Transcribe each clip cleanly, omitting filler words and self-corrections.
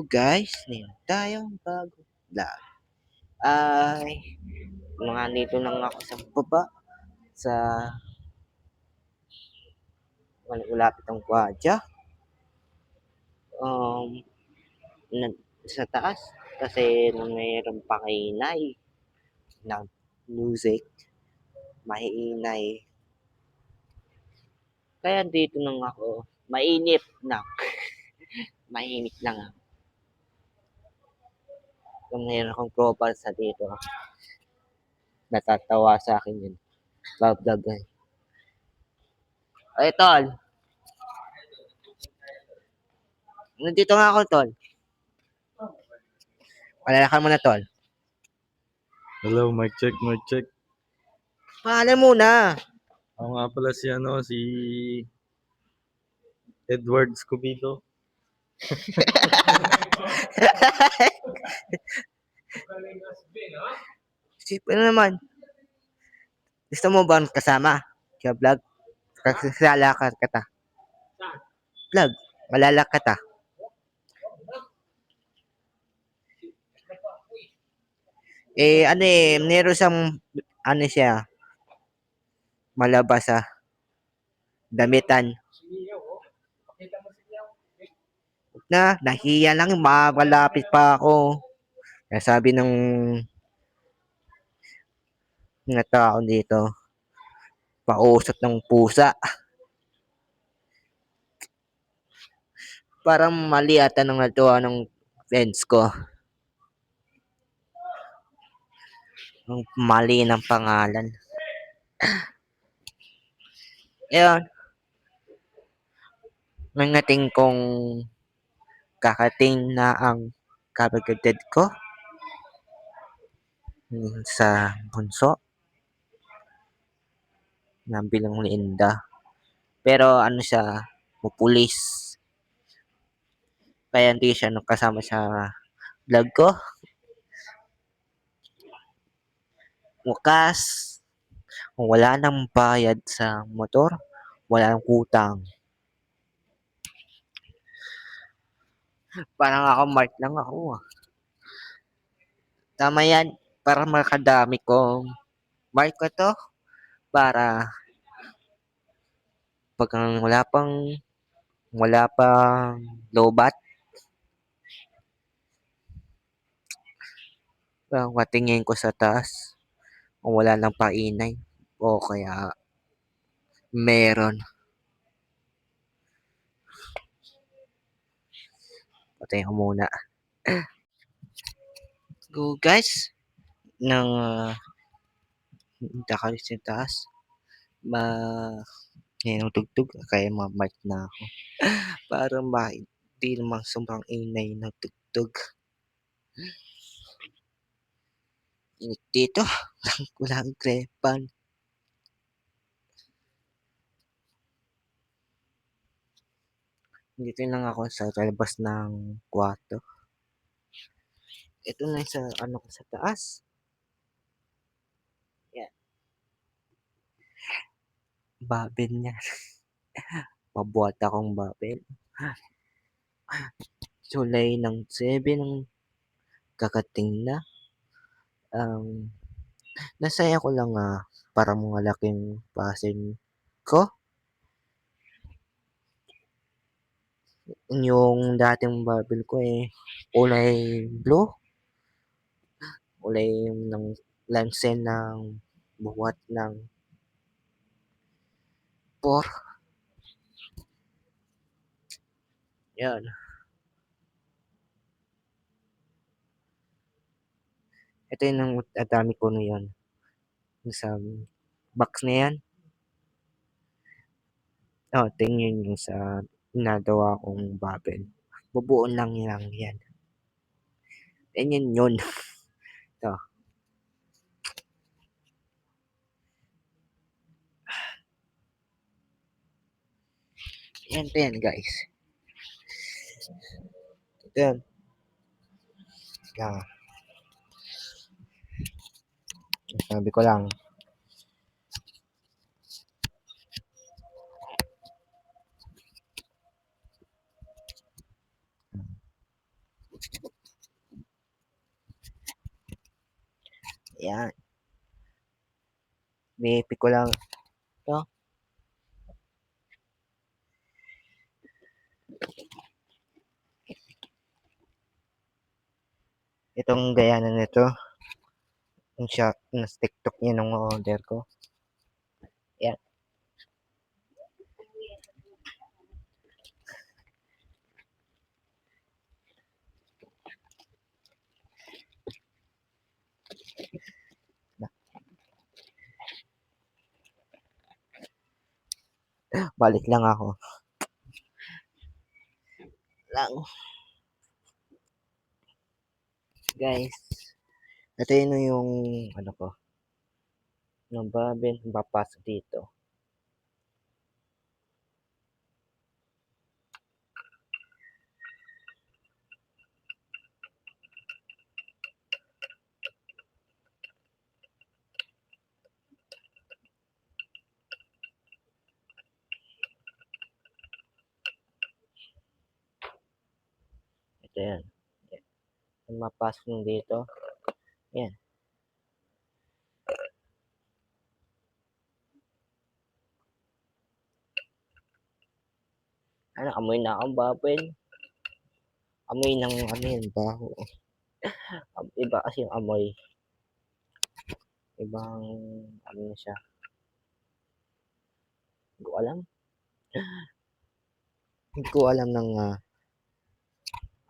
Guys, meron tayong bagong vlog. Ay, mga nito lang ako sa baba sa malapit ang kwadya. Um, sa taas kasi mayroon pa kainay ng music, maiinay. Kaya dito lang ako, mainit na, mainit lang. Kung mayroon akong propal sa dito, natatawa sa akin yun. Vlog eh. Ay, tol. Nandito nga ako, tol. Palalakan mo na, tol. Hello, mic check, mic check. Paalam muna. Ako nga pala si Edward Scubito. Sip ano naman. Gusto mo ba kasama? Kaya vlog? Kasalakad ka ta. Vlog. Malalak ka ta. Ano meron siyang, ano siya, malabas damitan. Nahiya lang, malapit pa ako. Kaya sabi ng mga tao dito, pausot ng pusa. Parang mali ata nung natuwa ng friends ko. Ang mali ng pangalan. Ayun, nangating kong kakating na ang kapatid ko sa bunso na bilang Linda. Pero ano siya, pupulis. Kaya hindi siya kasama sa vlog ko. Wakas, kung wala nang bayad sa motor, wala nang utang. Parang ako, Mark lang ako. Tama yan, para makadami kong Mark ko to. Para pag wala pang lobat, matingin ko sa taas kung wala nang painay o kaya meron. Patayin ko muna. Go guys, nang dakalis sa taas, ma yan tugtog kaya ma-mark na ako. Para di naman sobrang inay na tugtog. Init dito, walang krepan. Dito lang ako sa labas ng kwarto. Ito na sa ano ko sa taas. Yan. Babel niya. Pabuhat akong babel. July ng 7 ng kakating na. Nasaya ko lang para mga laking pasin ko. Yung dating babel ko kulay blue. Kulay ng lansen ng buhat ng 4. Yan. Ito yung dami ko na yun. Sa box na yan. Tingin yung sa ginagawa kong babel. Bubuon lang yan. Ganyan yun. Ito. Yan pa yan guys. Ito yan. Yan. Sabi ko lang. Yan. Binipi ko lang to. Itong gayanan nito, yung shot na TikTok niya nung order ko. Yan. Balik lang ako. Lang. Guys. Ito yun yung ano ko. Ng babin. Papasok dito. Ito yan. Yan. Mapasok nyo dito. Yan. Ano, amoy na akong babin. Amoy ng ano yun, baho. Iba kasi yung amoy. Ibang ano na siya. Hindi ko alam. Hindi ko alam ng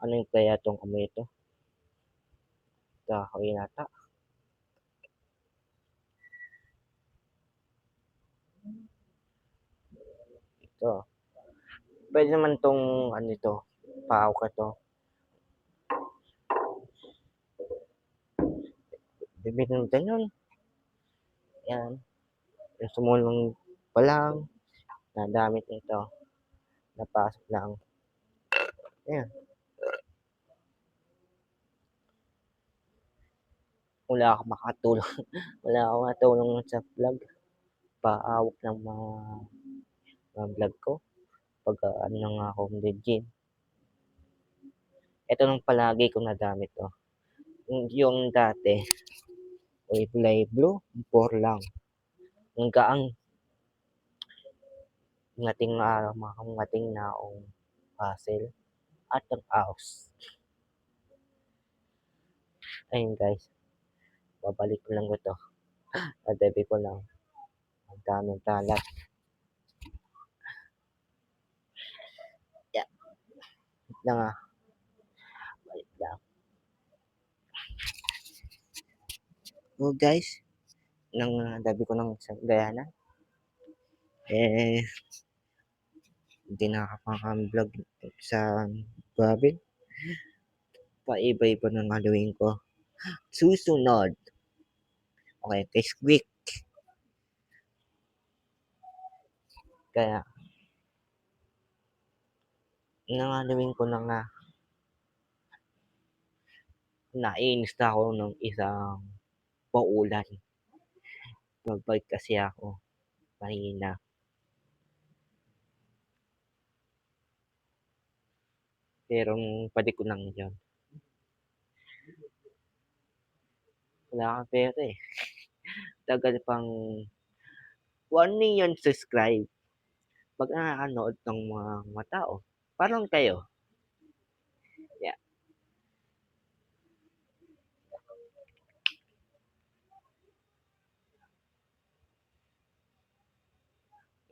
ano yung kaya tong amoy ito. Kahoy yata. Ito. Pwede naman tong ano ito. Paaw ka to. Bibitin natin yun. Yan. Yung sumulong pa lang. Nadamit nito. Napasok lang. Ayan. Wala ako makatulong. Wala ako makatulong sa vlog. Paawak ng mga vlog ko. Pag ano na nga ako legit. Ito nung palagi kong nadamit to. Yung dati. Kulay blue. 4 lang. Ang gaang ngating araw mga ngating naong puzzle at ang house. Ayun guys. Babalik ko lang ito. Tatabi ko lang. Ang daming talat. Yeah. Wait lang Balik lang. Oh guys. Nang dabi ko ng gayana. Hindi nakakapang-vlog sa Babel. Paiba-iba ng gagawin ko. Susunod. Okay, kay Squeak. Kaya, nangalawin ko na nga. Nainis na ako ng isang paulan. Magbike kasi ako. Mahina. Pero pwede ko lang yun. Wala kang pera eh. Tagal pang 1 million subscribe. Pag nakakanood ng mga tao. Parang kayo. Yeah.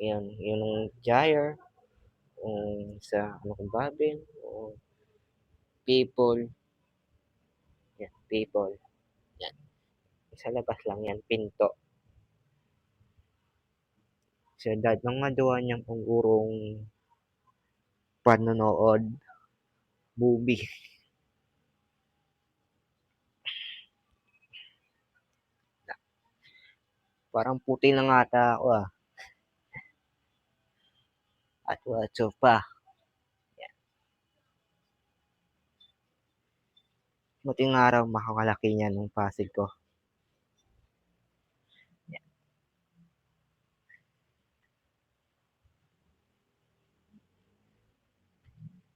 Yun, yung Gyre. Sa ano kong babin. O people. Yan, people. Yan. Sa labas lang yan, pinto. Sa dad ng magawa niyang pangurong panonood movie. Parang puti na nga ata ako At watso pa. Yan. Buting araw makakalaki niya nung pasig ko. Yan.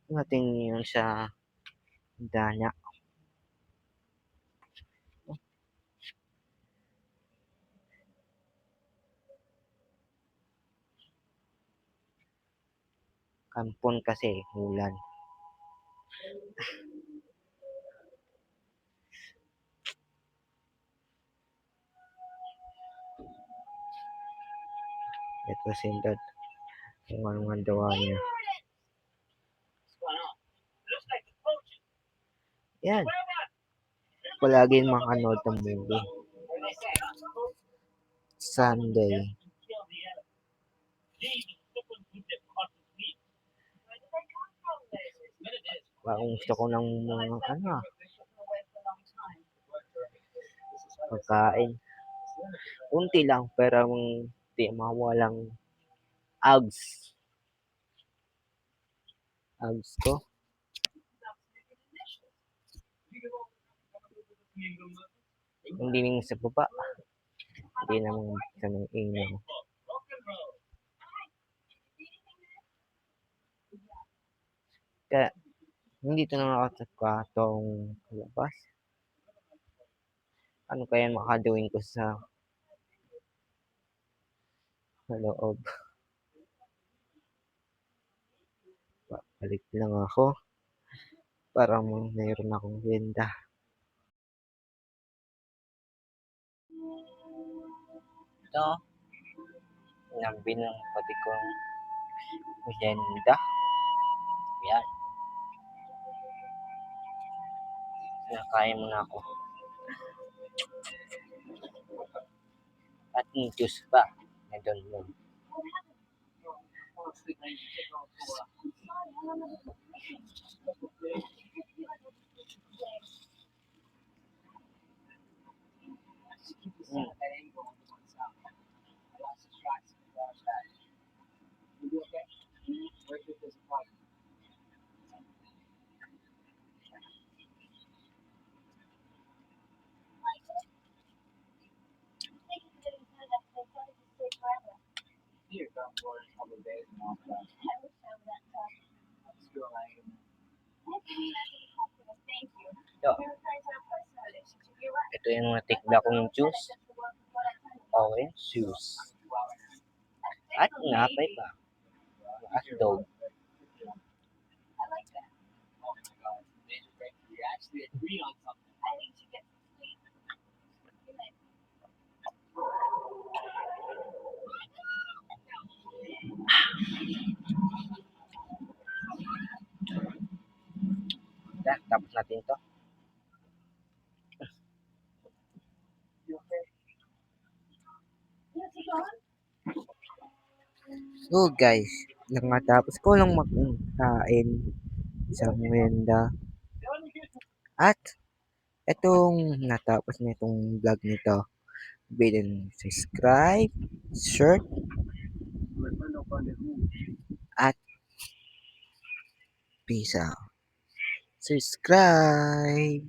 Nating yun sa danya. Kampon kasi, ulan. Ito si Dad. Kung ano nga gawa niya. Yan. Palagi makanood ng movie. Sunday. Parang gusto ko ng mga pagkain. Unti lang pero hindi mawalang abs. Abs ko. Hindi ning sa baba. Hindi naman sa ng inyo. Kaya hindi ito nakakatong labas. Ano kaya makadawin ko sa loob? Balik lang ako para mayroon akong benta. Ito, nabinang pati kong merienda. Yan, nakain muna ako. At yung juice pa, na doon mo. Ito, ito yung natikda kong juice. Orange juice. At napay pa. At dog. Yan, tapos natin to. So guys, nakatapos ko lang magkain sa merienda. At itong natapos na itong vlog nito. Bilin subscribe, share, at peace out. Subscribe!